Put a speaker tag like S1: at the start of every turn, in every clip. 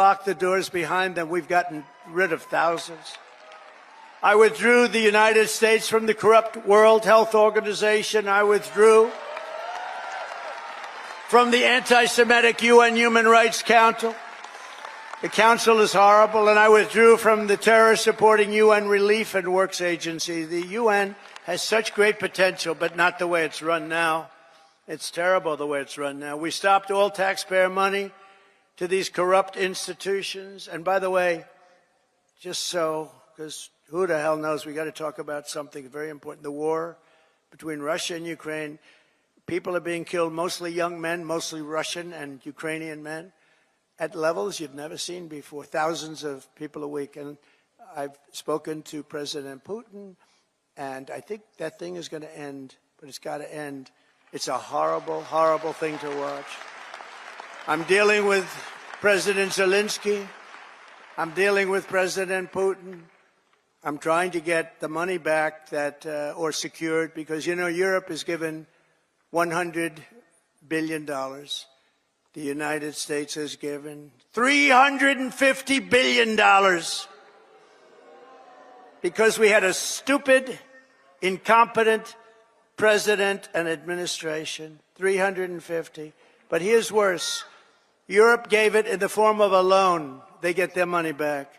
S1: Lock the doors behind them. We've gotten rid of thousands. I withdrew the United States from the corrupt World Health Organization. I withdrew from the anti-Semitic UN Human Rights Council. The Council is horrible, and I withdrew from the terror-supporting UN Relief and Works Agency. The UN has such great potential, but not the way it's run now. It's terrible the way it's run now. We stopped all taxpayer money to these corrupt institutions. And by the way, just so, because who the hell knows, we got to talk about something very important. The war between Russia and Ukraine. People are being killed, mostly young men, mostly Russian and Ukrainian men, at levels you've never seen before, thousands of people a week. And I've spoken to President Putin, and I think that thing is going to end, but it's got to end. It's a horrible, horrible thing to watch. I'm dealing with President Zelensky. I'm dealing with President Putin. I'm trying to get the money back that, or secured, because, you know, Europe has given $100 billion. The United States has given $350 billion because we had a stupid, incompetent president and administration. 350. But here's worse. Europe gave it in the form of a loan. They get their money back.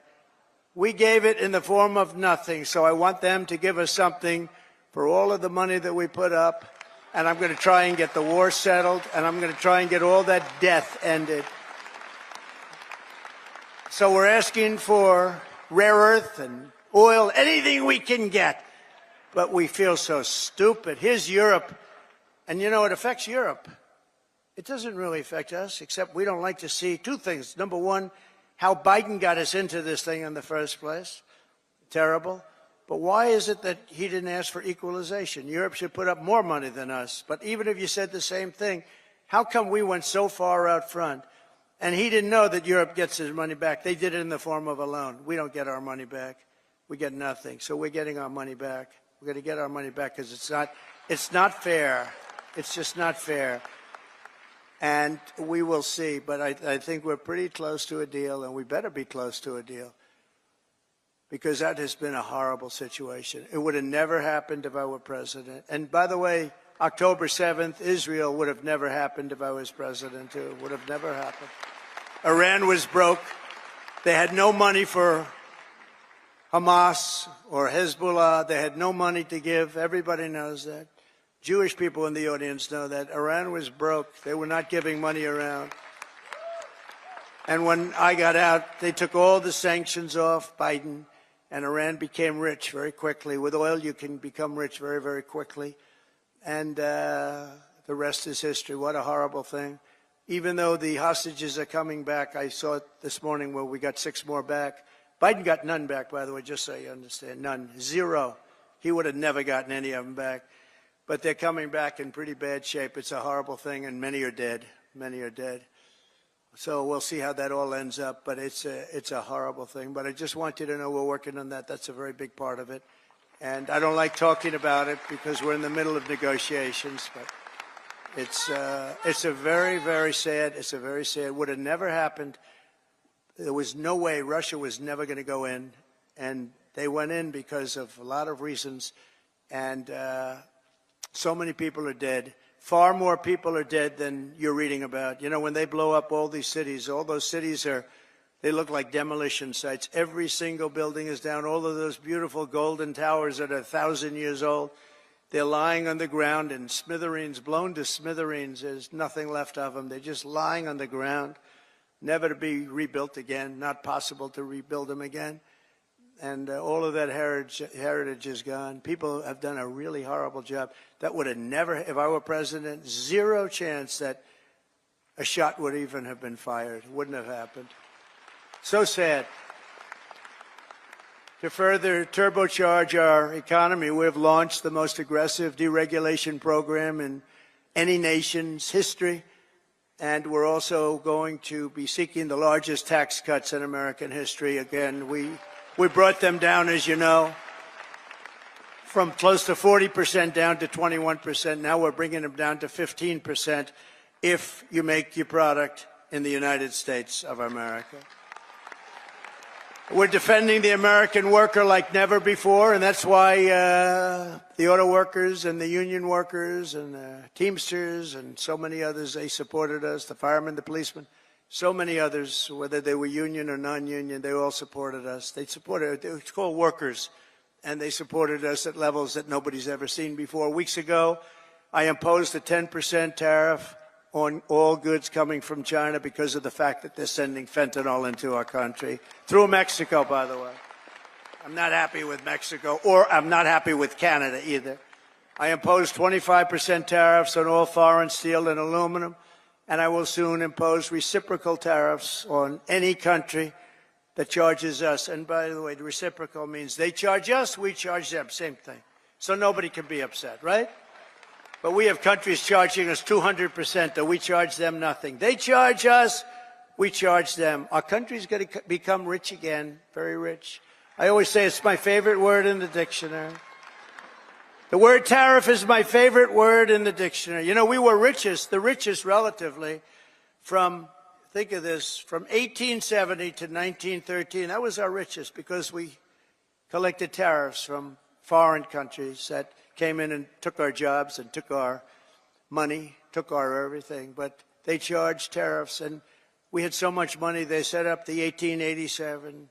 S1: We gave it in the form of nothing. So I want them to give us something for all of the money that we put up. And I'm going to try and get the war settled, and I'm going to try and get all that death ended. So we're asking for rare earth and oil, anything we can get. But we feel so stupid. Here's Europe. And, you know, it affects Europe. It doesn't really affect us, except we don't like to see two things. Number one, how Biden got us into this thing in the first place. Terrible. But why is it that he didn't ask for equalization? Europe should put up more money than us. But even if you said the same thing, how come we went so far out front? And he didn't know that Europe gets his money back. They did it in the form of a loan. We don't get our money back. We get nothing. So we're getting our money back. We're going to get our money back because it's not fair. It's just not fair. And we will see. But I think we're pretty close to a deal, and we better be close to a deal, because that has been a horrible situation. It would have never happened if I were president. And by the way, October 7th, Israel would have never happened if I was president, too. It would have never happened. Iran was broke. They had no money for Hamas or Hezbollah. They had no money to give. Everybody knows that. Jewish people in the audience know that. Iran was broke. They were not giving money around. And when I got out, they took all the sanctions off Biden, and Iran became rich very quickly. With oil, you can become rich very, very quickly. And the rest is history. What a horrible thing. Even though the hostages are coming back, I saw it this morning where we got 6 more back. Biden got none back, by the way, just so you understand. None. 0. He would have never gotten any of them back. But they're coming back in pretty bad shape. It's a horrible thing, and many are dead. Many are dead. So we'll see how that all ends up, but it's a horrible thing. But I just want you to know we're working on that. That's a very big part of it. And I don't like talking about it because we're in the middle of negotiations, but it's a very, very sad, it would have never happened. There was no way. Russia was never going to go in, and they went in because of a lot of reasons, and so many people are dead. Far more people are dead than you're reading about. You know, when they blow up all these cities, all those cities they look like demolition sites. Every single building is down. All of those beautiful golden towers that are 1,000 years old, they're lying on the ground in smithereens, blown to smithereens. There's nothing left of them. They're just lying on the ground, never to be rebuilt again, not possible to rebuild them again. And all of that heritage is gone. People have done a really horrible job. That would have never, if I were president, 0 chance that a shot would even have been fired. It wouldn't have happened. So sad. To further turbocharge our economy, we've launched the most aggressive deregulation program in any nation's history. And we're also going to be seeking the largest tax cuts in American history. Again, we brought them down, as you know, from close to 40% down to 21%. Now we're bringing them down to 15% if you make your product in the United States of America. We're defending the American worker like never before, and that's why the auto workers and the union workers and the Teamsters and so many others, they supported us, the firemen, the policemen, so many others, whether they were union or non-union, they all supported us. They supported, it's called workers, and they supported us at levels that nobody's ever seen before. Weeks ago, I imposed a 10% tariff on all goods coming from China because of the fact that they're sending fentanyl into our country, through Mexico, by the way. I'm not happy with Mexico, or I'm not happy with Canada either. I imposed 25% tariffs on all foreign steel and aluminum, and I will soon impose reciprocal tariffs on any country that charges us. And by the way, the reciprocal means they charge us, we charge them, same thing. So nobody can be upset, right? But we have countries charging us 200%, and we charge them nothing. They charge us, we charge them. Our country's going to become rich again, very rich. I always say it's my favorite word in the dictionary. The word tariff is my favorite word in the dictionary. You know, we were the richest relatively from, think of this, from 1870 to 1913. That was our richest because we collected tariffs from foreign countries that came in and took our jobs and took our money, took our everything, but they charged tariffs, and we had so much money they set up the 1887,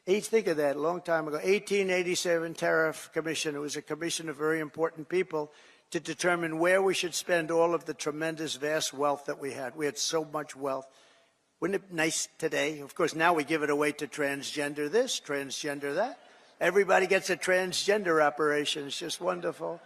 S1: think of that, a long time ago, 1887 Tariff Commission. It was a commission of very important people to determine where we should spend all of the tremendous, vast wealth that we had. We had so much wealth. Wouldn't it be nice today? Of course, now we give it away to transgender this, transgender that. Everybody gets a transgender operation. It's just wonderful.